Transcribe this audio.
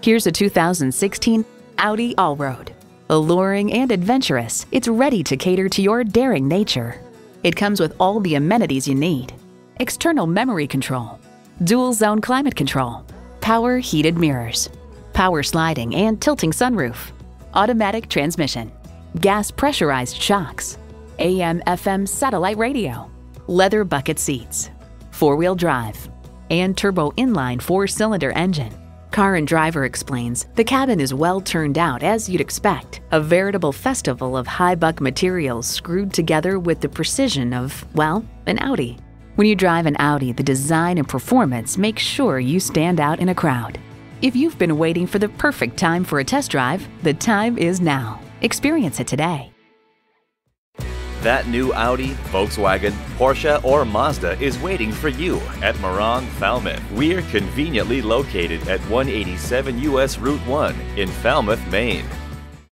Here's a 2016 Audi Allroad. Alluring and adventurous, it's ready to cater to your daring nature. It comes with all the amenities you need: external memory control, dual-zone climate control, power heated mirrors, power sliding and tilting sunroof, automatic transmission, gas pressurized shocks, AM/FM satellite radio, leather bucket seats, four-wheel drive, and turbo inline four-cylinder engine. Car and Driver explains, the cabin is well turned out as you'd expect, a veritable festival of high-buck materials screwed together with the precision of, well, an Audi. When you drive an Audi, the design and performance make sure you stand out in a crowd. If you've been waiting for the perfect time for a test drive, the time is now. Experience it today. That new Audi, Volkswagen, Porsche, or Mazda is waiting for you at Morong, Falmouth. We are conveniently located at 187 US Route 1 in Falmouth, Maine.